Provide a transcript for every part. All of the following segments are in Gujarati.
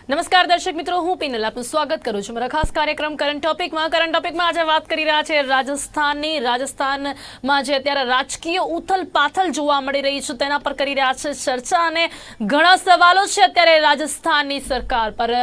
નમસ્કાર દર્શક મિત્રો, હું પિનલ આપનું સ્વાગત કરું છું મારા ખાસ કાર્યક્રમ કરંટ ટોપિકમાં આજે વાત કરી રહ્યા છે રાજસ્થાનમાં જે અત્યારે રાજકીય ઉથલ-પાથલ જોવા મળી રહી છે તેના પર કરી રહ્યા છે ચર્ચા અને ઘણા સવાલો છે અત્યારે રાજસ્થાનની સરકાર પર।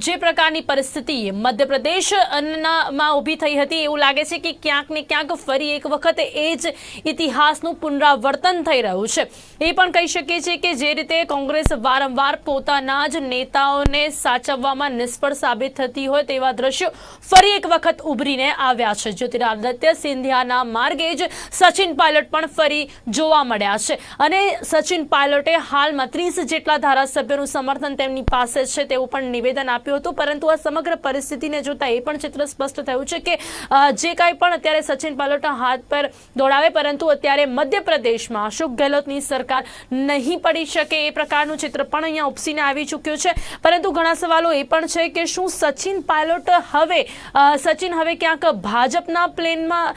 જે પ્રકારની પરિસ્થિતિ મધ્યપ્રદેશમાં ઊભી થઈ હતી એવું લાગે છે કે ક્યાંક ને ક્યાંક ફરી એક વખત એ જ ઇતિહાસનું પુનરાવર્તન થઈ રહ્યું છે। એ પણ કહી શકીએ છીએ કે જે રીતે કોંગ્રેસ વારંવાર પોતાના જ નેતાઓને સાચવવામાં નિષ્ફળ સાબિત થતી હોય તેવા દ્રશ્યો ફરી એક વખત ઉભરીને આવ્યા છે। જ્યોતિરાદિત્ય સિંધિયાના માર્ગે જ સચિન પાયલટ પણ ફરી જોવા મળ્યા છે અને સચિન પાયલટે હાલમાં 30 જેટલા ધારાસભ્યોનું સમર્થન તેમની પાસે છે તેવું પણ નિવેદન આપ્યું હતું। પરંતુ આ સમગ્ર પરિસ્થિતિને જોતા એ પણ ચિત્ર સ્પષ્ટ થયું છે કે જે કાંઈ પણ અત્યારે સચિન પાયલટ હાથ પર દોડાવે પરંતુ અત્યારે મધ્યપ્રદેશમાં અશોક ગેહલોતની સરકાર નહીં પડી શકે એ પ્રકારનું ચિત્ર પણ અહીંયા ઉપસીને આવી ચૂક્યું છે। પરંતુ ઘણા સવાલો એ પણ છે કે શું સચિન હવે ક્યાંક ભાજપના પ્લેનમાં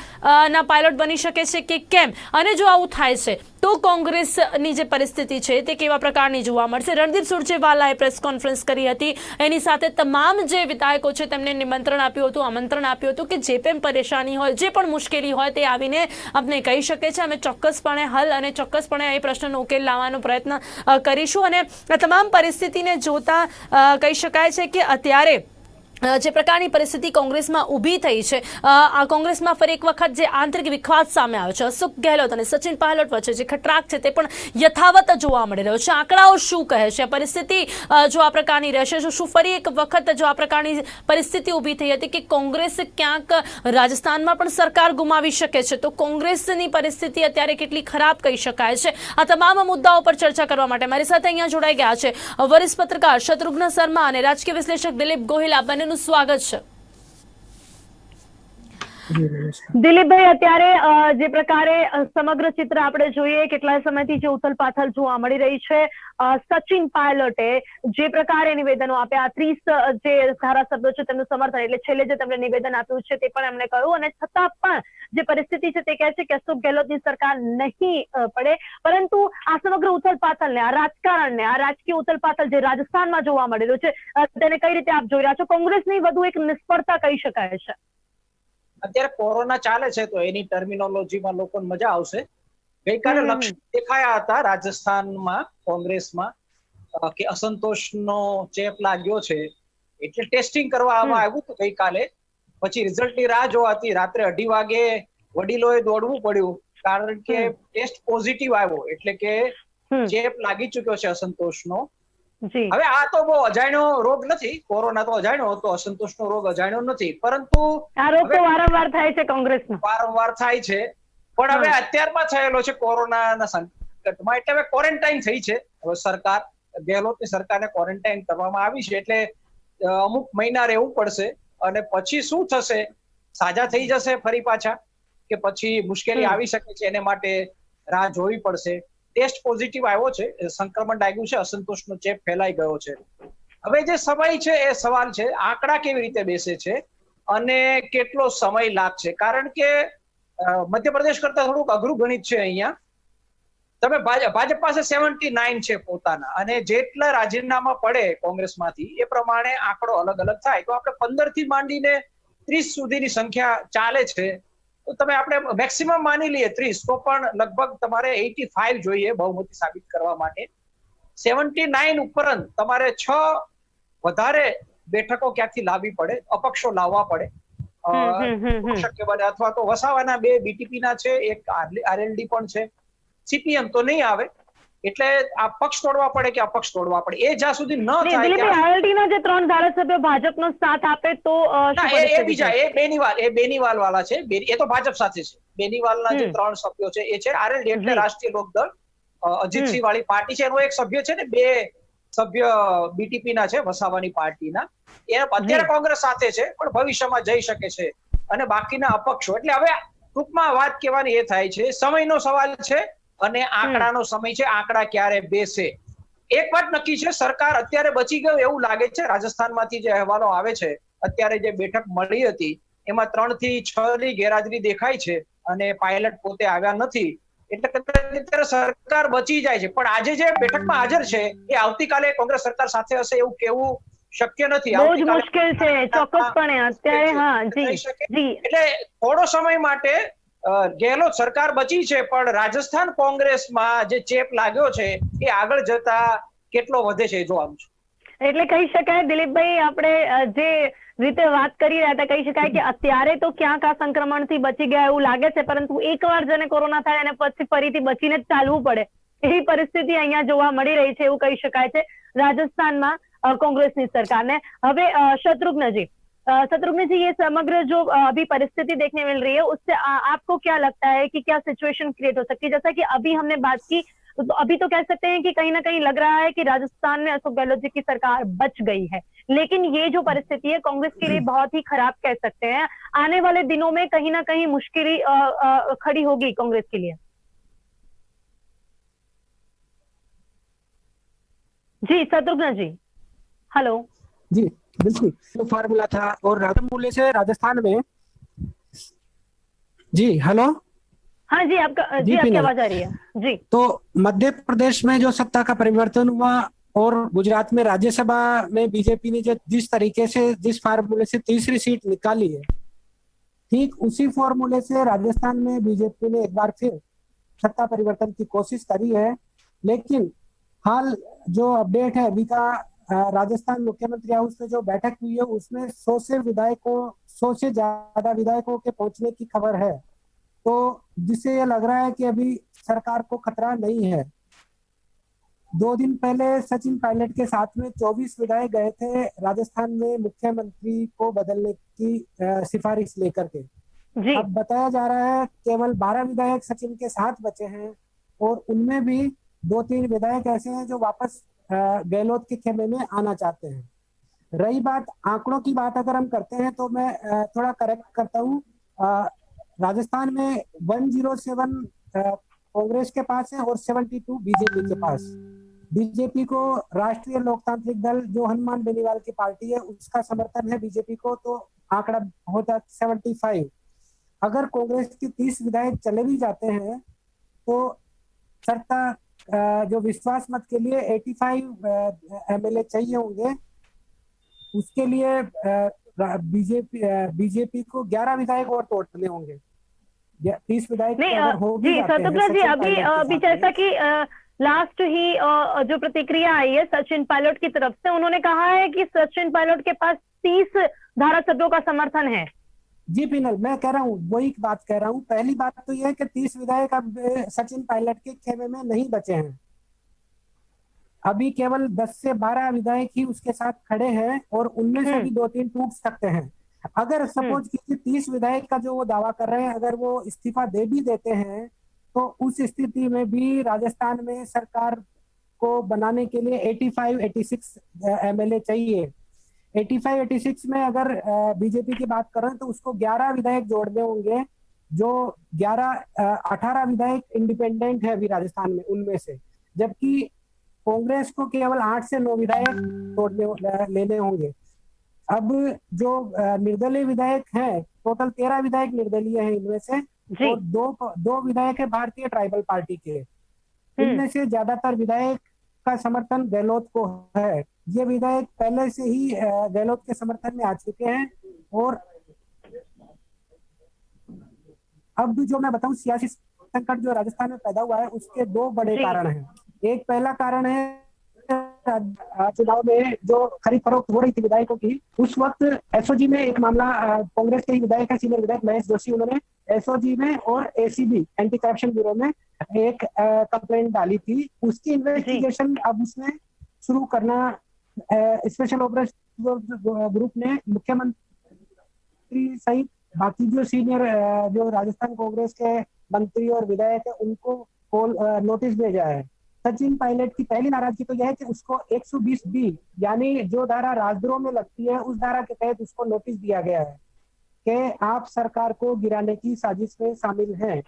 ના પાયલટ બની શકે છે કે કેમ, અને જો આવું થાય છે તો કોંગ્રેસની જે પરિસ્થિતિ છે તે કેવા પ્રકારની જોવા મળશે। રણદીપ સુરજેવાલાએ પ્રેસ કોન્ફરન્સ કરી હતી, એની સાથે તમામ જે વિધાયકો છે તેમને આમંત્રણ આપ્યું હતું કે જે પણ પરેશાની હોય, જે પણ મુશ્કેલી હોય તે આવીને આપણે કહી શકે છે। અમે ચોક્કસપણે હલ અને ચોક્કસપણે એ પ્રશ્નનો ઉકેલ લાવવાનો પ્રયત્ન કરીશું। અને આ તમામ પરિસ્થિતિને જોતા કહી શકાય છે કે અત્યારે જે પ્રકારની પરિસ્થિતિ કોંગ્રેસમાં ઊભી થઈ છે, આ કોંગ્રેસમાં ફરી એક વખત જે આંતરિક વિખવાદ સામે આવ્યો છે, અશોક ગેહલોત અને સચિન પાયલટ વચ્ચે જે ખટરાક છે તે પણ યથાવત જોવા મળી રહ્યો છે। આંકડાઓ શું કહે છે? પરિસ્થિતિ જો આ પ્રકારની રહેશે, શું ફરી એક વખત જો આ પ્રકારની પરિસ્થિતિ ઊભી થઈ હતી કે કોંગ્રેસ ક્યાંક રાજસ્થાનમાં પણ સરકાર ગુમાવી શકે છે, તો કોંગ્રેસની પરિસ્થિતિ અત્યારે કેટલી ખરાબ કહી શકાય છે? આ તમામ મુદ્દાઓ પર ચર્ચા કરવા માટે મારી સાથે અહીંયા જોડાઈ ગયા છે વરિષ્ઠ પત્રકાર શત્રુઘ્ન શર્મા અને રાજકીય વિશ્લેષક દિલીપ ગોહિલ। આ બંનેનું સ્વાગત છે। દિલીપભાઈ, અત્યારે જે પ્રકારે સમગ્ર ચિત્ર આપણે જોઈએ, કેટલા સમયથી જે ઉથલપાથલ જોવા મળી રહી છે, સચિન પાયલટે જે પ્રકારે નિવેદનો આપ્યા, 30 જે ધારાસભ્યો છે તેમનું સમર્થન, એટલે છેલ્લે જે તેમણે નિવેદન આપ્યું છે તે પણ એમણે કહ્યું, અને છતાં પણ જે પરિસ્થિતિ છે તે કહે છે કે અશોક ગેહલોતની સરકાર નહીં પડે। પરંતુ આ સમગ્ર ઉથલપાથલને, આ રાજકારણને, આ રાજકીય ઉથલપાથલ જે રાજસ્થાનમાં જોવા મળી રહ્યું છે તેને કઈ રીતે આપ જોઈ રહ્યા છો? કોંગ્રેસની વધુ એક નિષ્ફળતા કહી શકાય છે। અત્યારે કોરોના ચાલે છે તો એની ટર્મિનોલોજીમાં લોકોને મજા આવશે। ગઈકાલે લક્ષણ દેખાયા હતા રાજસ્થાનમાં કોંગ્રેસમાં કે અસંતોષનો ચેપ લાગ્યો છે, એટલે ટેસ્ટિંગ કરવામાં આવ્યું હતું ગઈકાલે। પછી રિઝલ્ટની રાહ જોવાતી રાત્રે 2:30 વાગે વડીલોએ દોડવું પડ્યું, કારણ કે ટેસ્ટ પોઝિટિવ આવ્યો, એટલે કે ચેપ લાગી ચુક્યો છે અસંતોષનો। હવે આ તો બહુ અજાણ્યો રોગ નથી, કોરોના તો અજાણ્યો હતો, અસંતોષનો રોગ અજાણ્યો નથી, પરંતુ આ રોગ તો વારંવાર થાય છે કોંગ્રેસમાં, વારંવાર થાય છે। પણ હવે અત્યારમાં થયેલો છે કોરોનાના સંકટમાં, એટલે હવે ક્વોરન્ટાઇન થઈ છે। હવે સરકાર, ગેહલોતની સરકારને ક્વોરન્ટાઇન કરવામાં આવી છે, એટલે અમુક મહિના રહેવું પડશે, અને પછી શું થશે, સાજા થઈ જશે ફરી પાછા કે પછી મુશ્કેલી આવી શકે છે, એને માટે રાહ જોવી પડશે। ટેસ્ટ પોઝિટિવ આવ્યો છે, સંક્રમણ લાગ્યું છે, અસંતોષનો ચેપ ફેલાઈ ગયો છે। હવે જે સમય છે એ સવાલ છે આંકડા કેવી રીતે બેસે છે અને કેટલો સમય લાગશે, કારણ કે મધ્યપ્રદેશ કરતા થોડુંક અઘરું ગણિત છે અહીંયા। તમે ભાજપ પાસે 79 છે પોતાના, અને જેટલા રાજીનામા પડે કોંગ્રેસમાંથી એ પ્રમાણે આંકડો અલગ અલગ થાય, તો આપણે 15 થી માંડીને 30 સુધીની સંખ્યા ચાલે છે, તો તમે આપણે મેક્સિમમ માની લઈએ 30, તો પણ લગભગ તમારે 85 જોઈએ બહુમતી સાબિત કરવા માટે। 79 ઉપરાંત તમારે 6 વધારે બેઠકો ક્યાંકથી લાવવી પડે, અપક્ષો લાવવા પડે, શક્ય બને, અથવા તો વસાવાના 2 બીટીપી ના છે, એક આરએલડી પણ છે, સીપીએમ તો નહીં આવે, એટલે આ પક્ષ તોડવા પડે કે અપક્ષ તોડવા પડે, એ જ્યાં સુધી ન થાય આરએલડી ના જે 3 ધારાસભ્યો ભાજપનો સાથ આપે તો એ બીજા, એ બેનીવાલ વાળા છે, એ તો ભાજપ સાથે છે। બેનીવાલના જે 3 સભ્યો છે એ છે આરએલડી, એટલે રાષ્ટ્રીય લોકદળ, અજીતસિંહ વાળી પાર્ટી છે, એનો એક સભ્ય છે ને 2 સભ્ય બીટીપી ના છે, વસાવાની પાર્ટીના, એ અત્યારે કોંગ્રેસ સાથે છે પણ ભવિષ્યમાં જઈ શકે છે, અને બાકીના અપક્ષો। એટલે હવે ટૂંકમાં વાત કહેવાની એ થાય છે, સમયનો સવાલ છે અને આંકડાનો સમય છે, આંકડા ક્યારે બેસે। એક વાત નક્કી છે, સરકાર અત્યારે બચી ગયું એવું લાગે છે। રાજસ્થાનમાંથી જે અહેવાલો આવે છે, અત્યારે જે બેઠક મળી હતી એમાં 3 થી 6 ની ગેરહાજરી દેખાય છે, અને પાયલટ પોતે આવ્યા નથી, એટલે સરકાર બચી જાય છે। પણ આજે જે બેઠકમાં હાજર છે એ આવતીકાલે કોંગ્રેસ સરકાર સાથે હશે એવું કેવું શક્ય નથી. બહુ જ મુશ્કેલ છે ચોક્કસપણે અત્યારે. હા જી થઈ શકે. જી એટલે થોડો સમય માટે ગેહલોત સરકાર બચી છે, પણ રાજસ્થાન કોંગ્રેસમાં જે ચેપ લાગ્યો છે એ આગળ જતા કેટલો વધે છે એ જોવાનું છે. એટલે કહી શકાય દિલીપભાઈ, આપણે જે રીતે વાત કરી રહ્યા હતા, કહી શકાય કે અત્યારે તો ક્યાંક આ સંક્રમણથી બચી ગયા એવું લાગે છે, પરંતુ એકવાર જેને કોરોના થાય અને પછી ફરીથી બચીને જ ચાલવું પડે એવી પરિસ્થિતિ અહીંયા જોવા મળી રહી છે એવું કહી શકાય છે રાજસ્થાનમાં कांग्रेसनी सरकार ने। હવે शत्रुघ्न जी, ये समग्र जो अभी परिस्थिति देखने मिल रही है उससे आपको क्या लगता है कि क्या सिचुएशन क्रिएट हो सकती है? जैसा कि अभी हमने बात की तो अभी तो कह सकते हैं कि कहीं ना कहीं लग रहा है कि राजस्थान में अशोक गहलोत जी की सरकार बच गई है, लेकिन ये जो परिस्थिति है कांग्रेस के लिए बहुत ही खराब कह सकते हैं। आने वाले दिनों में कहीं ना कहीं मुश्किल खड़ी होगी कांग्रेस के लिए। जी शत्रुघ्न जी, हेलो। जी बिल्कुल, जो फार्मूला था और मूल्य से राजस्थान में। जी हेलो। हाँ जी, आपका जी आपकी आवाज आ रही है जी। तो मध्य प्रदेश में जो सत्ता का परिवर्तन हुआ और गुजरात में राज्यसभा में बीजेपी ने जो जिस तरीके से जिस फार्मूले से तीसरी सीट निकाली है, ठीक उसी फॉर्मूले से राजस्थान में बीजेपी ने एक बार फिर सत्ता परिवर्तन की कोशिश करी है। लेकिन हाल जो अपडेट है अभी का, राजस्थान मुख्यमंत्री हाउस में जो बैठक हुई है उसमें 100 से ज्यादा विधायकों के पहुंचने की खबर है, तो जिससे ये लग रहा है कि अभी सरकार को खतरा नहीं है। 2 दिन पहले सचिन पायलट के साथ में 24 विधायक गए थे राजस्थान में मुख्यमंत्री को बदलने की सिफारिश लेकर के। अब बताया जा रहा है केवल 12 विधायक सचिन के साथ बचे हैं और उनमें भी 2-3 विधायक ऐसे हैं जो वापस गहलोत के खेमे में आना चाहते हैं। रही बात आंकड़ों की बात अगर हम करते हैं तो मैं थोड़ा करेक्ट करता हूँ। राजस्थान में 107 कांग्रेस के पास है और 72 बीजेपी के पास। बीजेपी को राष्ट्रीय लोकतांत्रिक दल जो हनुमान बेनीवाल की पार्टी है उसका समर्थन है बीजेपी को, तो आंकड़ा होता 75। अगर कांग्रेस के 30 विधायक चले भी जाते हैं तो सत्ता जो विश्वास मत के लिए 85 एमएलए चाहिए होंगे। उसके लिए बीजेपी को 11 विधायक और तोड़ने होंगे। 30 विधायक अगर हो भी जाते हैं। शत्रुघ्न जी, अभी जैसा कि लास्ट ही जो प्रतिक्रिया आई है सचिन पायलट की तरफ से, उन्होंने कहा है कि सचिन पायलट के पास 30 धारासभ्यों का समर्थन है। जी पिनल, मैं कह रहा हूँ वही बात कह रहा हूँ। पहली बात तो यह है कि 30 विधायक अब सचिन पायलट के खेमे में नहीं बचे हैं। अभी केवल 10 से 12 विधायक ही उसके साथ खड़े हैं और उनमें से भी 2-3 टूट सकते हैं। अगर सपोज कीजिए 30 विधायक का जो वो दावा कर रहे हैं अगर वो इस्तीफा दे भी देते हैं तो उस स्थिति में भी राजस्थान में सरकार को बनाने के लिए 85-86 एमएलए चाहिए। 85-86 में अगर बीजेपी की बात करें तो उसको 11 विधायक जोड़ने होंगे, जो 18 विधायक इंडिपेंडेंट है अभी राजस्थान में उनमें से, जबकि कांग्रेस को केवल 8 से 9 विधायक लेने होंगे। अब जो निर्दलीय विधायक हैं, टोटल 13 विधायक निर्दलीय हैं इनमें से, और दो विधायक है भारतीय ट्राइबल पार्टी के। इनमें से ज्यादातर विधायक का समर्थन गहलोत को है। ये विधायक पहले से ही गहलोत के समर्थन में आ चुके हैं। और अब जो मैं बताऊं सियासी संकट जो राजस्थान में पैदा हुआ है उसके 2 बड़े कारण हैं। एक पहला कारण है चुनाव में जो खरीद फरोख्त हो रही थी विधायकों की, उस वक्त एसओजी में एक मामला, कांग्रेस के ही विधायक है सीनियर विधायक महेश जोशी, उन्होंने एसओजी में और एसीबी एंटी करप्शन ब्यूरो में एक कंप्लेंट डाली थी। उसकी इन्वेस्टिगेशन अब उसने शुरू करना, स्पेशल ऑपरेशन ग्रुप ने मुख्यमंत्री सहित बाकी जो सीनियर जो राजस्थान कांग्रेस के मंत्री और विधायक है उनको नोटिस भेजा है। सचिन पायलट की पहली नाराजगी तो यह है कि उसको 120B यानी जो धारा राजद्रोह में लगती है उस धारा के तहत उसको नोटिस दिया गया है कि आप सरकार को गिराने की साजिश में शामिल हैं।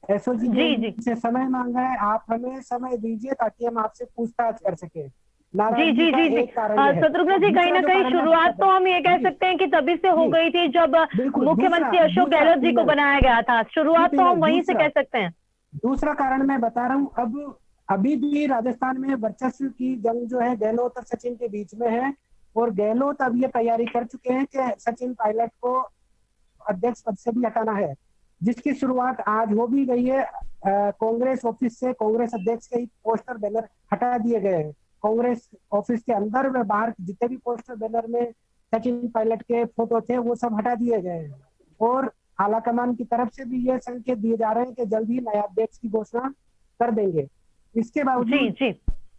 एसओजी ने से समय मांगा है, आप हमें समय दीजिए ताकि हम आपसे पूछताछ कर सके। जी शत्रुघ्न जी, कहीं ना कहीं शुरुआत तो हम ये कह सकते हैं कि तभी से हो गई थी जब मुख्यमंत्री अशोक गहलोत जी को बनाया गया था। शुरुआत तो हम वहीं से कह सकते हैं। दूसरा कारण मैं बता रहा हूँ, अब अभी भी राजस्थान में वर्चस्व की जंग जो है गहलोत और सचिन के बीच में है। और गहलोत अब ये तैयारी कर चुके हैं कि सचिन पायलट को अध्यक्ष पद से भी हटाना है, जिसकी शुरुआत आज हो भी गई है। कांग्रेस ऑफिस से कांग्रेस अध्यक्ष के पोस्टर बैनर हटा दिए गए हैं। कांग्रेस ऑफिस के अंदर व बाहर जितने भी पोस्टर बैनर में सचिन पायलट के फोटो थे वो सब हटा दिए गए हैं और आलाकमान की तरफ से भी ये संकेत दिए जा रहे हैं कि जल्द ही नया अध्यक्ष की घोषणा कर देंगे। इसके बावजूद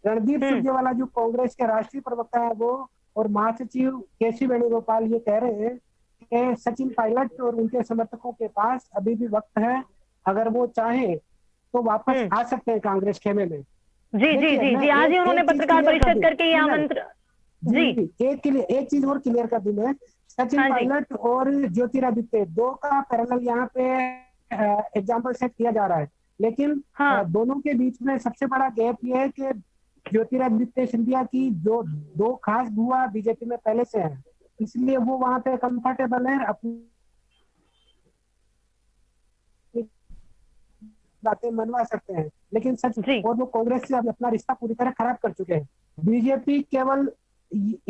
रणदीप सुरजेवाला जो कांग्रेस के राष्ट्रीय प्रवक्ता है वो और महासचिव केसी वेणुगोपाल ये कह रहे हैं कि सचिन पायलट और उनके समर्थकों के पास अभी भी वक्त है, अगर वो चाहे तो वापस आ सकते हैं कांग्रेस खेमे में। जी आज ही उन्होंने पत्रकार परिषद करके ये आमंत्रण एक चीज और क्लियर कर दूं मैं, सचिन पायलट और ज्योतिरादित्य दो का पैरेलल यहाँ पे एग्जाम्पल सेट किया जा रहा है, लेकिन दोनों के बीच में सबसे बड़ा गैप ये है कि ज्योतिरादित्य सिंधिया की जो दो खास बुआ बीजेपी में पहले से है, इसलिए वो वहां पे कंफर्टेबल है, अपनी बातें मनवा सकते हैं। लेकिन सच और वो कांग्रेस से अब अपना रिश्ता पूरी तरह खराब कर चुके हैं। बीजेपी केवल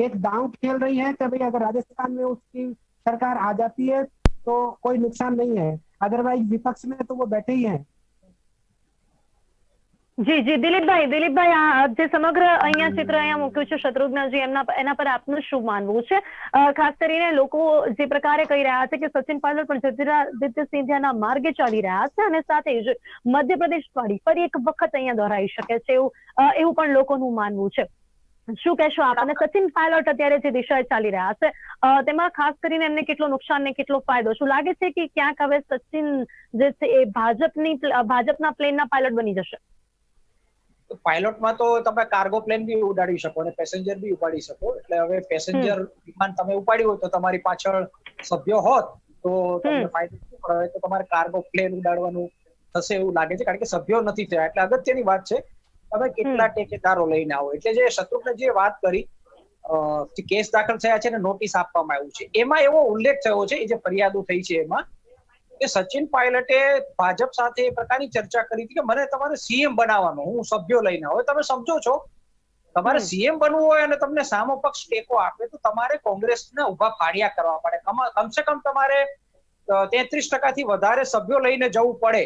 एक दांव खेल रही है कि भाई अगर राजस्थान में उसकी सरकार आ जाती है तो कोई नुकसान नहीं है, अदरवाइज विपक्ष में तो वो बैठे ही हैं। જી દિલીપભાઈ આ જે સમગ્ર અહીંયા ચિત્ર અહીંયા મૂક્યું છે શત્રુઘ્નજી, એના પર આપનું શું માનવું છે? ખાસ કરીને લોકો જે પ્રકારે કહી રહ્યા છે કે સચિન પાયલટ પણ જ્યોતિરાદિત્ય સિંધિયાના માર્ગે ચાલી રહ્યા છે અને સાથે જ મધ્યપ્રદેશ વાળી ફરી એક વખત અહીંયા દોહરાઈ શકે છે એવું પણ લોકોનું માનવું છે। શું કહેશો આપ? અને સચિન પાયલટ અત્યારે જે દિશાએ ચાલી રહ્યા છે તેમાં ખાસ કરીને એમને કેટલો નુકસાન ને કેટલો ફાયદો? શું લાગે છે કે ક્યાંક હવે સચિન જે છે એ ભાજપના પ્લેનના પાયલટ બની જશે? પાયલોટમાં તો તમે કાર્ગો પ્લેન બી ઉડાડી શકો અને પેસેન્જર બી ઉપાડી શકો, એટલે હવે પેસેન્જર વિમાન તમે ઉપાડ્યું હોય તો તમારી પાછળ સભ્યો હોત તો તમને ફાયદો શું પડે, તો તમારે કાર્ગો પ્લેન ઉડાડવાનું થશે એવું લાગે છે, કારણ કે સભ્યો નથી થયા। એટલે અગત્યની વાત છે તમે કેટલા ટેકેદારો લઈને આવો। એટલે જે શત્રુઘ્ન જે વાત કરી કેસ દાખલ થયા છે અને નોટિસ આપવામાં આવ્યું છે, એમાં એવો ઉલ્લેખ થયો છે, એ જે ફરિયાદો થઈ છે એમાં કે સચિન પાયલટે ભાજપ સાથે એ પ્રકારની ચર્ચા કરી હતી કે મને તમારે સીએમ બનાવવાનો, હું સભ્યો લઈને। હવે તમે સમજો છો તમારે સીએમ બનવું હોય અને તમને સામો પક્ષ ટેકો આપે તો તમારે કોંગ્રેસના ઉભા ફાડિયા કરવા પડે, કમસે કમ તમારે 33% વધારે સભ્યો લઈને જવું પડે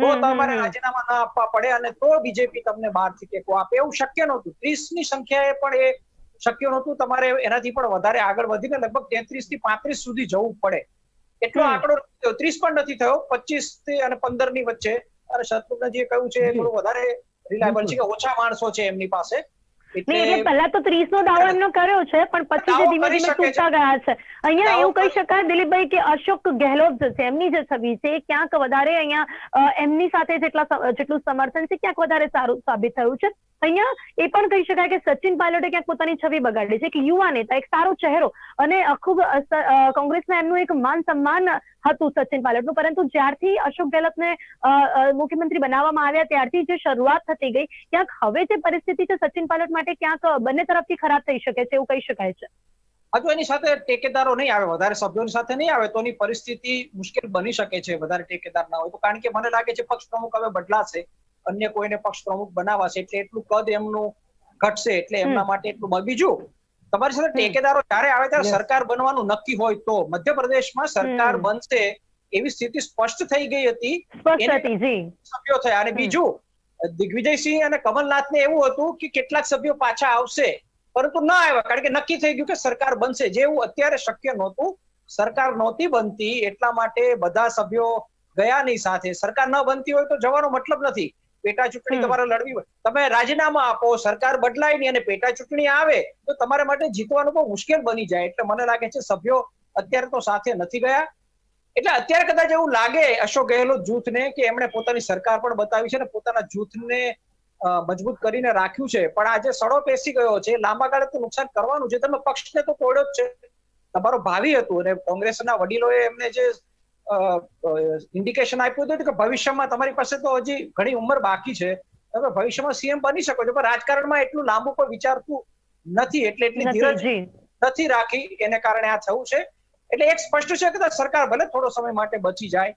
તો તમારે રાજીનામા ના આપવા પડે અને તો બીજેપી તમને બહારથી ટેકો આપે। એવું શક્ય નહોતું, 30ની સંખ્યાએ પણ એ શક્ય નહોતું, તમારે એનાથી પણ વધારે આગળ વધીને લગભગ 33 થી 35 સુધી જવું પડે। એટલો આંકડો 30 પણ નથી થયો, 25 થી અને 15 ની વચ્ચે। અને શત્રુઘ્નજીએ કહ્યું છે થોડું વધારે રિલાયબલ છે કે ઓછા માણસો છે એમની પાસે, એટલે પહેલા તો 30 નો દાવો એમનો કર્યો છે પણ પછી જે ધીમે ધીમે તૂટતા ગયા છે। અહીંયા એવું કહી શકાય દિલીપભાઈ કે અશોક ગેહલોત જે છે એમની જે છબી છે ક્યાંક વધારે અહીંયા એમની સાથે જેટલું સમર્થન છે ક્યાંક વધારે સારું સાબિત થયું છે। અહીંયા એ પણ કહી શકાય કે સચિન પાયલટે ક્યાંક પોતાની છબી બગાડી છે, એક યુવા નેતા, એક સારો ચહેરો અને ખૂબ કોંગ્રેસના એમનું એક માન સન્માન હતું સચિન પાયલટનું, પરંતુ જ્યારથી અશોક ગેહલોતને મુખ્યમંત્રી બનાવવામાં આવ્યા ત્યારથી જે શરૂઆત થતી ગઈ ક્યાંક હવે જે પરિસ્થિતિ છે સચિન પાયલટ માટે ક્યાંક બંને તરફથી ખરાબ થઈ શકે છે એવું કહી શકાય છે। હજુ એની સાથે ટેકેદારો નહીં આવે, વધારે સભ્યોની સાથે નહીં આવે તો એની પરિસ્થિતિ મુશ્કેલ બની શકે છે, વધારે ટેકેદાર ના હોય તો। કારણ કે મને લાગે છે પક્ષ પ્રમુખ હવે બદલાશે, અન્ય કોઈને પક્ષ પ્રમુખ બનાવાશે એટલે એટલું કદ એમનું ઘટશે, એટલે એમના માટે એટલું। બીજું તમારી સાથે ટેકેદારો જ્યારે આવે ત્યારે સરકાર બનવાનું નક્કી હોય તો મધ્યપ્રદેશમાં સરકાર બનશે એવી સ્થિતિ સ્પષ્ટ થઈ ગઈ હતી, સભ્યો થયા। અને બીજું દિગ્વિજયસિંહ અને કમલનાથને એવું હતું કે કેટલાક સભ્યો પાછા આવશે પરંતુ ના આવ્યા, કારણ કે નક્કી થઈ ગયું કે સરકાર બનશે, જેવું અત્યારે શક્ય નહોતું, સરકાર નહોતી બનતી એટલા માટે બધા સભ્યો ગયા નહીં સાથે। સરકાર ન બનતી હોય તો જવાનો મતલબ નથી, પેટા ચૂંટણી તમારે લડવી હોય, તમે રાજીનામા આપો, સરકાર બદલાય નહીં અને પેટા ચૂંટણી આવે તો તમારા માટે જીતવાનું બહુ મુશ્કેલ બની જાય। એટલે મને લાગે છે સભ્યો અત્યારે તો સાથે નથી ગયા, એટલે અત્યારે કદાચ એવું લાગે અશોક ગેહલોત જૂથને કે એમણે પોતાની સરકાર પણ બતાવી છે અને પોતાના જૂથને મજબૂત કરીને રાખ્યું છે, પણ આજે સડો પેસી ગયો છે, લાંબા ગાળે તો નુકસાન કરવાનું છે। તમે પક્ષને તો તોડ્યો જ છે, તમારો ભાવિ હતું અને કોંગ્રેસના વડીલોએ એમને જે ઇન્ડિકેશન આપ્યું હતું કે ભવિષ્યમાં તમારી પાસે તો હજી ઘણી ઉંમર બાકી છે, તમે ભવિષ્યમાં સીએમ બની શકો છો, પણ રાજકારણમાં એટલું લાંબુ કોઈ વિચારતું નથી, એટલે એટલી ધીરજ નથી રાખી, એને કારણે આ થયું છે। એટલે એક સ્પષ્ટ છે કે સરકાર ભલે થોડો સમય માટે બચી જાય,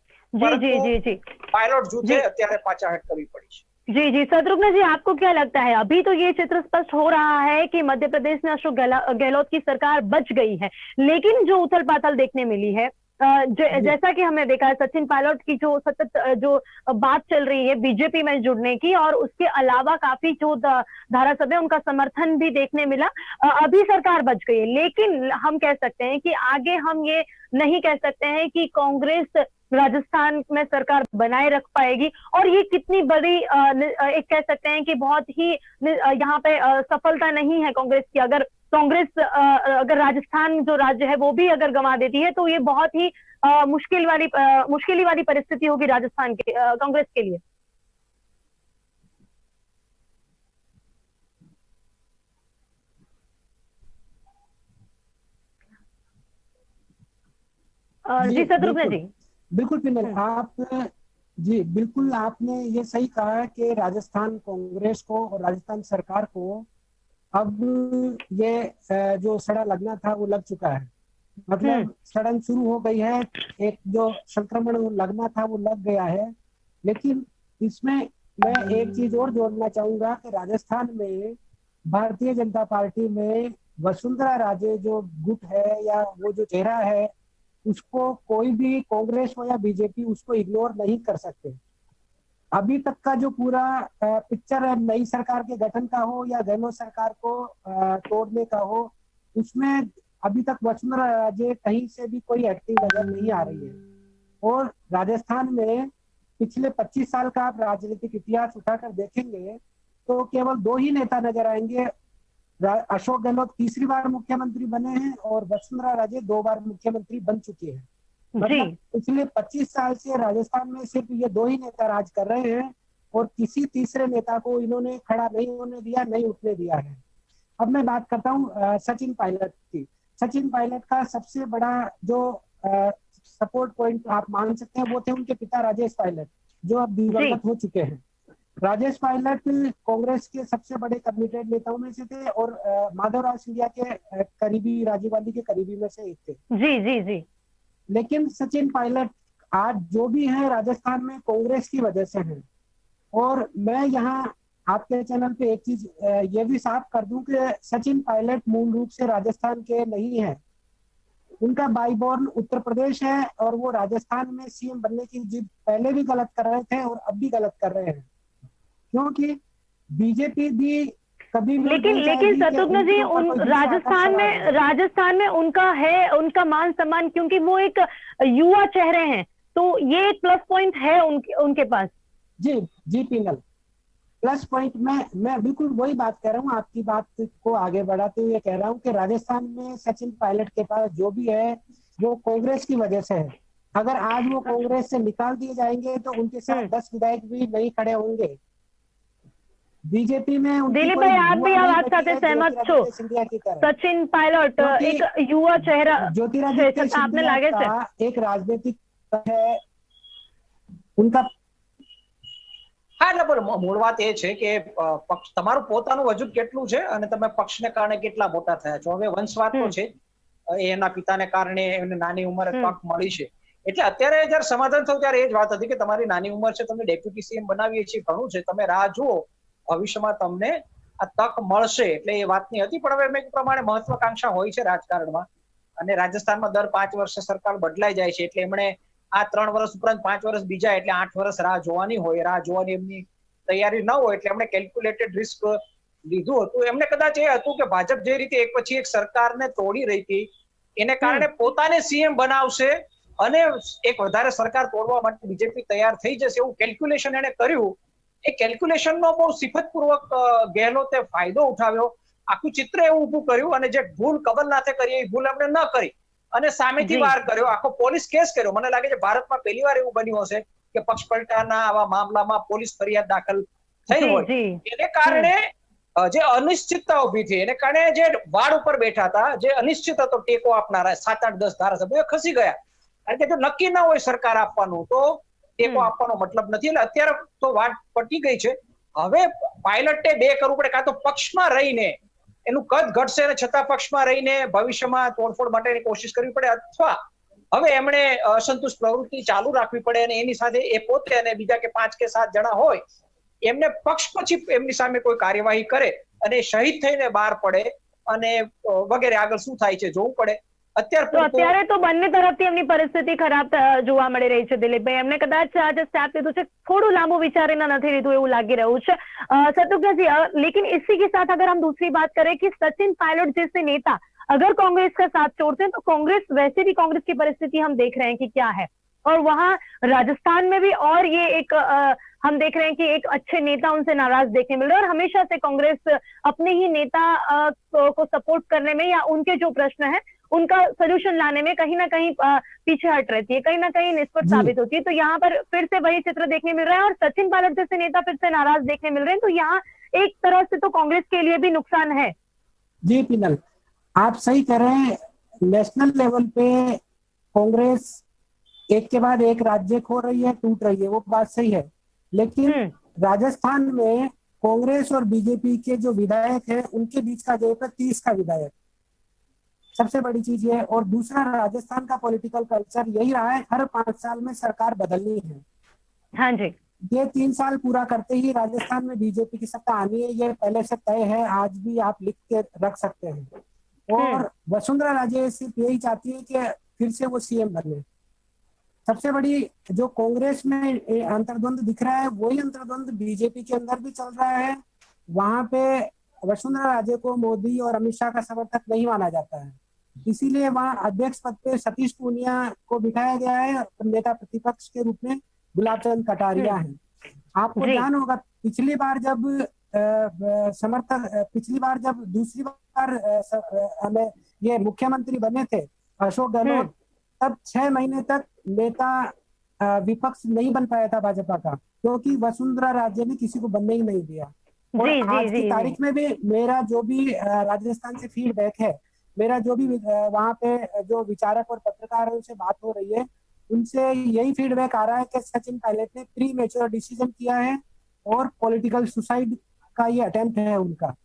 પાયલોટ જૂથે અત્યારે પાછા હટ કરવી પડી છે। जी जी, शत्रुघ्न जी, आपको क्या लगता है? अभी तो ये चित्र स्पष्ट हो रहा है कि मध्य प्रदेश में अशोक गहलोत की सरकार बच गई है, लेकिन जो उथल पाथल देखने मिली है, जैसा कि हमने देखा है, सचिन पायलट की जो सतत जो बात चल रही है बीजेपी में जुड़ने की, और उसके अलावा काफी जो धारासभ्य उनका समर्थन भी देखने मिला। अभी सरकार बच गई है, लेकिन हम कह सकते हैं कि आगे हम ये नहीं कह सकते हैं कि कांग्रेस राजस्थान में सरकार बनाए रख पाएगी, और ये कितनी बड़ी एक कह सकते हैं कि बहुत ही यहाँ पे सफलता नहीं है कांग्रेस की। अगर कांग्रेस अगर राजस्थान जो राज्य है वो भी अगर गंवा देती है, तो ये बहुत ही मुश्किल वाली परिस्थिति होगी राजस्थान के कांग्रेस के लिए। जी शत्रुघ्न जी। बिल्कुल पिनल, आप जी बिल्कुल आपने ये सही कहा कि राजस्थान कांग्रेस को और राजस्थान सरकार को अब ये जो सड़ा लगना था वो लग चुका है। मतलब सड़न शुरू हो गई है, एक जो संक्रमण लगना था वो लग गया है। लेकिन इसमें मैं एक चीज और जोड़ना चाहूंगा कि राजस्थान में भारतीय जनता पार्टी में वसुंधरा राजे जो गुट है या वो जो चेहरा है, उसको कोई भी कांग्रेस हो या बीजेपी उसको इग्नोर नहीं कर सकते। अभी तक का जो पूरा पिक्चर है नई सरकार के गठन का हो या गहलोत सरकार को तोड़ने का हो, उसमें अभी तक वसुंधरा राजे कहीं से भी कोई एक्टिंग नजर नहीं आ रही है। और राजस्थान में पिछले 25 साल का आप राजनीतिक इतिहास उठाकर देखेंगे तो केवल 2 ही नेता नजर आएंगे। अशोक गहलोत तीसरी बार मुख्यमंत्री बने हैं और वसुंधरा राजे 2 बार मुख्यमंत्री बन चुकी है। मतलब पिछले 25 साल से राजस्थान में सिर्फ ये 2 ही नेता राज कर रहे हैं और किसी तीसरे नेता को इन्होंने खड़ा नहीं होने दिया, नहीं उठने दिया है। अब मैं बात करता हूँ सचिन पायलट की। सचिन पायलट का सबसे बड़ा जो सपोर्ट पॉइंट आप मान सकते हैं वो थे उनके पिता राजेश पायलट, जो अब दिवंगत हो चुके हैं। राजेश पायलट कांग्रेस के सबसे बड़े कमिटेड नेताओं में से थे और माधवराव सिंधिया के करीबी, राजीव गांधी के करीबी में से एक थे। जी जी जी। लेकिन सचिन पायलट आज जो भी है राजस्थान में कांग्रेस की वजह से है। और मैं यहाँ आपके चैनल पे एक चीज ये भी साफ कर दूं कि सचिन पायलट मूल रूप से राजस्थान के नहीं है। उनका बाई बॉर्न उत्तर प्रदेश है और वो राजस्थान में सीएम बनने की जिद पहले भी गलत कर रहे थे और अब भी गलत कर रहे हैं, क्योंकि बीजेपी भी कभी भी लेकिन शत्रुघ्न जी, उन राजस्थान में उनका मान सम्मान, क्योंकि वो एक युवा चेहरे हैं, तो ये एक प्लस पॉइंट है उनके पास। जी जी पिनल, प्लस पॉइंट मैं बिल्कुल वही बात कर रहा हूँ। आपकी बात को आगे बढ़ाते हुए कह रहा हूँ कि राजस्थान में सचिन पायलट के पास जो भी है वो कांग्रेस की वजह से है। अगर आज वो कांग्रेस से निकाल दिए जाएंगे तो उनके साथ 10 विधायक भी नहीं खड़े होंगे। बीजेपी में दिलीप भाई, आप भी आवाज साथे सहमत छो? सचिन पायलट एक युवा चेहरा आपने लागे છે एक राजनीतिक है उनका। હા, એટલે પણ મૂળ વાત એ છે કે પક્ષ તમારું પોતાનું વજૂદ કેટલું છે અને તમે પક્ષને કારણે કેટલા મોટા થયા છો। હવે વંશવાદ તો છે, એના પિતાને કારણે એમને નાની ઉંમરે તક મળી છે, એટલે અત્યારે જયારે સમાધાન થયું ત્યારે એ જ વાત હતી કે તમારી નાની ઉંમર છે, તમને ડેપ્યુટી સીએમ બનાવીએ છીએ, ઘણું છે, તમે રાહ જુઓ, ભવિષ્યમાં તમને આ તક મળશે, એટલે એ વાતની હતી। પણ હવે મેં પ્રમાણે મહત્વાકાંક્ષા હોય છે રાજકારણમાં, અને રાજસ્થાનમાં દર 5 વર્ષે સરકાર બદલાઈ જાય છે, એટલે એમણે આ 3 વર્ષ ઉપરાંત 5 વર્ષ બીજા એટલે 8 વર્ષ રાહ જોવાની હોય, રાહ જોવાની એમની તૈયારી ન હોય, એટલે એમણે કેલ્ક્યુલેટેડ રિસ્ક લીધું હતું। એમને કદાચ એ હતું કે ભાજપ જે રીતે એક પછી એક સરકારને તોડી રહી હતી એને કારણે પોતાને સીએમ બનાવશે અને એક વધારે સરકાર તોડવા માટે બીજેપી તૈયાર થઈ જશે એવું કેલ્ક્યુલેશન એને કર્યું। એ કેલ્ક્યુલેશનનો બહુ સિફતપૂર્વક ગેહલોતે ફાયદો ઉઠાવ્યો, આખું ચિત્ર એવું ઊભું કર્યું અને જે ભૂલ કમલનાથે કરી એ ભૂલ એમણે ન કરી અને સામેથી વાર કર્યો, આખો પોલીસ કેસ કર્યો। મને લાગે છે ભારતમાં પહેલી વાર એવું બન્યું હશે કે પક્ષ પલટાના આવા મામલામાં પોલીસ ફરિયાદ દાખલ થઈ હોય। એને કારણે જે અનિશ્ચિતતા ઉભી થઈ, એને કારણે જે વાડ ઉપર બેઠા હતા, જે અનિશ્ચિત હતો ટેકો આપનારા 7-8-10 ધારાસભ્યો ખસી ગયા, કારણ કે જો નક્કી ન હોય સરકાર આપવાનું તો ટેકો આપવાનો મતલબ નથી। એટલે અત્યારે તો વાડ પટી ગઈ છે। હવે પાયલટે 2 કરવું પડે, કાં તો પક્ષમાં રહીને એનું કદ ઘટશે અને છતાં પક્ષમાં રહીને ભવિષ્યમાં તોડફોડ માટેની કોશિશ કરવી પડે, અથવા હવે એમણે અસંતુષ્ટ પ્રવૃત્તિ ચાલુ રાખવી પડે અને એની સાથે એ પોતે અને બીજા કે 5 કે 7 જણા હોય એમને પક્ષ પછી એમની સામે કોઈ કાર્યવાહી કરે અને શહીદ થઈને બહાર પડે અને વગેરે આગળ શું થાય છે જોવું પડે. અત્યારે તો બંને તરફથી એમની પરિસ્થિતિ ખરાબ જોવા મળી રહી છે દિલીપભાઈ. એમને કદાચ આજે સ્ટેપ લીધું છે, થોડું લાંબુ વિચારીને નથી લીધું એવું लागी રહ્યું છે. शत्रुघ्न जी, लेकिन इसी के साथ अगर हम दूसरी बात करें कि सचिन पायलट जैसे नेता अगर कांग्रेस का साथ छोड़ते हैं तो कांग्रेस, वैसे भी कांग्रेस की परिस्थिति हम देख रहे हैं कि क्या है, और वहां राजस्थान में भी और ये एक हम देख रहे हैं कि एक अच्छे नेता उनसे नाराज देखने मिल रहे हैं, और हमेशा से कांग्रेस अपने ही नेता को सपोर्ट करने में या उनके जो प्रश्न है उनका सोल्यूशन लाने में कहीं ना कहीं पीछे हट रहती है, कहीं ना कहीं निष्फल साबित होती है. तो यहाँ पर फिर से वही चित्र देखने मिल रहा है और सचिन पायलट जैसे नेता फिर से नाराज देखने मिल रहे हैं. तो यहाँ एक तरह से तो कांग्रेस के लिए भी नुकसान है. जी पिनल, आप सही कह रहे हैं. नेशनल लेवल पे कांग्रेस एक के बाद एक राज्य खो रही है, टूट रही है, वो बात सही है. लेकिन राजस्थान में कांग्रेस और बीजेपी के जो विधायक है उनके बीच का गैप है 30 का विधायक. सबसे बड़ी चीज ये. और दूसरा, राजस्थान का पॉलिटिकल कल्चर यही रहा है, हर 5 साल में सरकार बदलनी है. हाँ जी. ये 3 साल पूरा करते ही राजस्थान में बीजेपी की सत्ता आनी है, ये पहले से तय है. आज भी आप लिख के रख सकते हैं. और वसुंधरा राजे सिर्फ यही चाहती है कि फिर से वो सीएम बने. सबसे बड़ी जो कांग्रेस में अंतर्द्वंद दिख रहा है, वही अंतर्द्वंद बीजेपी के अंदर भी चल रहा है. वहां पे वसुंधरा राजे को मोदी और अमित शाह का समर्थक नहीं माना जाता है, इसीलिए वहां अध्यक्ष पद पे सतीश पूनिया को बिठाया गया है. नेता प्रतिपक्ष के रूप में गुलाब चंद कटारिया हैं. आपको ध्यान होगा पिछली बार जब दूसरी बार हमें ये मुख्यमंत्री बने थे अशोक गहलोत, तब 6 महीने तक नेता विपक्ष नहीं बन पाया था भाजपा का, क्योंकि वसुंधरा राजे ने किसी को बनने ही नहीं दिया. और आज की तारीख में भी मेरा जो भी राजस्थान से फीडबैक है, मेरा जो भी वहाँ पे जो विचारक और पत्रकार है उनसे बात हो रही है, उनसे यही फीडबैक आ रहा है कि सचिन पायलट ने प्री मेच्योर डिसीजन किया है और पॉलिटिकल सुसाइड का ये अटेम्प्ट है उनका.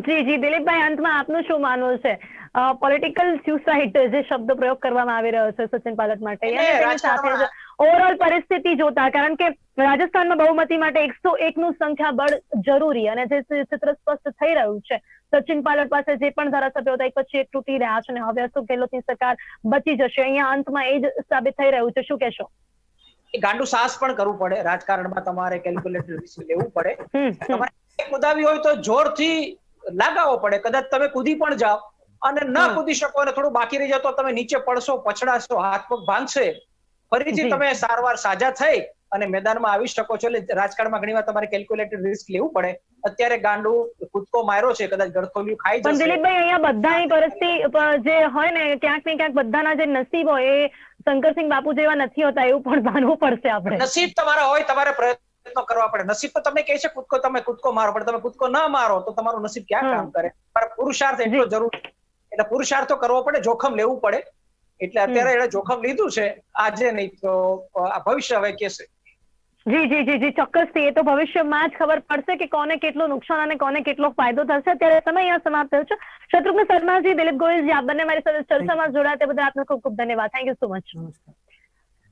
જી જી દિલીપભાઈ, અંતમાં આપનું શું માનવું છે? પોલિટિકલ સ્યુસાઇડ જે શબ્દ પ્રયોગ કરવામાં આવી રહ્યો છે સચિન પાયલટ માટે, એની સાથે ઓવરઓલ પરિસ્થિતિ જોતા, કારણ કે રાજસ્થાનમાં બહુમતી માટે 101 નું સંખ્યાબળ જરૂરી, અને જે ચિત્ર સ્પષ્ટ થઈ રહ્યું છે, સચિન પાયલટ પાસે જે પણ ધારાસભ્યો હતા એક પછી એક તૂટી રહ્યા છે, અને હવે અશોક ગેહલોતની સરકાર બચી જશે, અહીંયા અંતમાં એ જ સાબિત થઈ રહ્યું છે. શું કહેશો? ગાંડુ સાહસ પણ કરવું પડે રાજકારણમાં, તમારે કેલ્ક્યુલેટેડ રિસ્ક લેવું પડે. તમારે કુદાવી હોય તો જોરથી લાગાવો પડે. કદાચ તમે કૂદી પણ જાઓ અને ન કૂદી શકો અને થોડું બાકી રહી જાવ તો તમે નીચે પડશો, પછડાશો, હાથ પગ ભાંગશે, ફરીથી તમે સારવાર સાજા થઈ અને મેદાનમાં આવી શકો છો. એટલે રાજકારણમાં ઘણીવાર તમારે કેલ્ક્યુલેટેડ રિસ્ક લેવું પડે. અત્યારે ગાંડુ કૂદકો માર્યો છે, કદાચ ગળથોલિયું ખાઈ જશે. પણ દિલીપભાઈ, અહીંયા બધાની પરિસ્થિતિ જે હોય ને, ક્યાંક ને ક્યાંક બધાના જે નસીબ હોય એ શંકરસિંહ બાપુ જેવા નથી હોતા, એવું પણ માનવું પડશે આપણે. નસીબ તમારા હોય, તમારે પ્રયત્નો કરવા પડે. નસીબ તો તમને કહે છે કૂદકો, તમે કૂદકો મારો, પણ તમે કૂદકો ના મારો તો તમારું નસીબ ક્યાં કામ કરે? પણ પુરુષાર્થ એટલો જરૂરી, એટલે પુરુષાર્થ તો કરવો પડે, જોખમ લેવું પડે. એટલે અત્યારે એને જોખમ લીધું છે, આજે નહીં તો ભવિષ્ય હવે કહેશે. જી જી જી જી ચોક્કસથી. એ તો ભવિષ્યમાં જ ખબર પડશે કે કોને કેટલું નુકસાન અને કોને કેટલો ફાયદો થશે. અત્યારે સમય અહીંયા સમાપ્ત થયો છે. શત્રુઘ્ન શર્માજી, દિલીપ ગોયલજી, આપ બંને મારી સાથે ચર્ચામાં જોડાયા તે બદલ આપનો ખૂબ ખૂબ ધન્યવાદ. Thank you so much.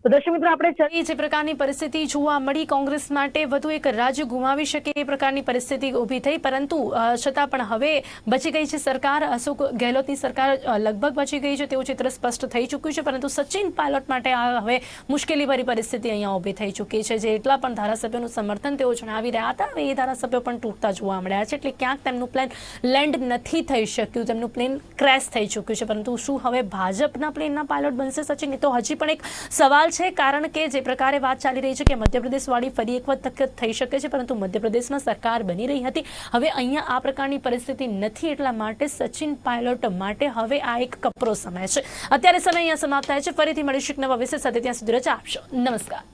તો દર્શક મિત્રો, આપણે જે પ્રકારની પરિસ્થિતિ જોવા મળી, કોંગ્રેસ માટે વધુ એક રાજ્ય ગુમાવી શકે એ પ્રકારની પરિસ્થિતિ ઊભી થઈ, પરંતુ છતાં પણ હવે બચી ગઈ છે સરકાર. અશોક ગેહલોતની સરકાર લગભગ બચી ગઈ છે તેવું ચિત્ર સ્પષ્ટ થઈ ચૂક્યું છે, પરંતુ સચિન પાયલટ માટે આ હવે મુશ્કેલીભરી પરિસ્થિતિ અહીંયા ઊભી થઈ ચૂકી છે. જે એટલા પણ ધારાસભ્યોનું સમર્થન તેઓ જણાવી રહ્યા હતા, હવે એ ધારાસભ્યો પણ તૂટતા જોવા મળ્યા છે. એટલે ક્યાંક તેમનું પ્લાન લેન્ડ નથી થઈ શક્યું, તેમનું પ્લેન ક્રેશ થઈ ચૂક્યું છે. પરંતુ શું હવે ભાજપના પ્લેનના પાયલટ બનશે સચિન? એ તો હજી પણ એક સવાલ છે, કારણ કે જે પ્રકારે વાત ચાલી રહી છે કે મધ્યપ્રદેશ વાળી ફરી એક વખત થઈ શકે છે, પરંતુ મધ્યપ્રદેશમાં સરકાર બની રહી હતી. હવે અહીંયા આ પ્રકારની પરિસ્થિતિ નથી, એટલા માટે સચિન પાયલટ માટે હવે આ એક કપરો સમય છે. અત્યારે સમય અહીંયા સમાપ્ત થાય છે. ફરીથી મળીશું એક નવા વિષય સાથે. ત્યાં સુધી રજા આપશો. નમસ્કાર.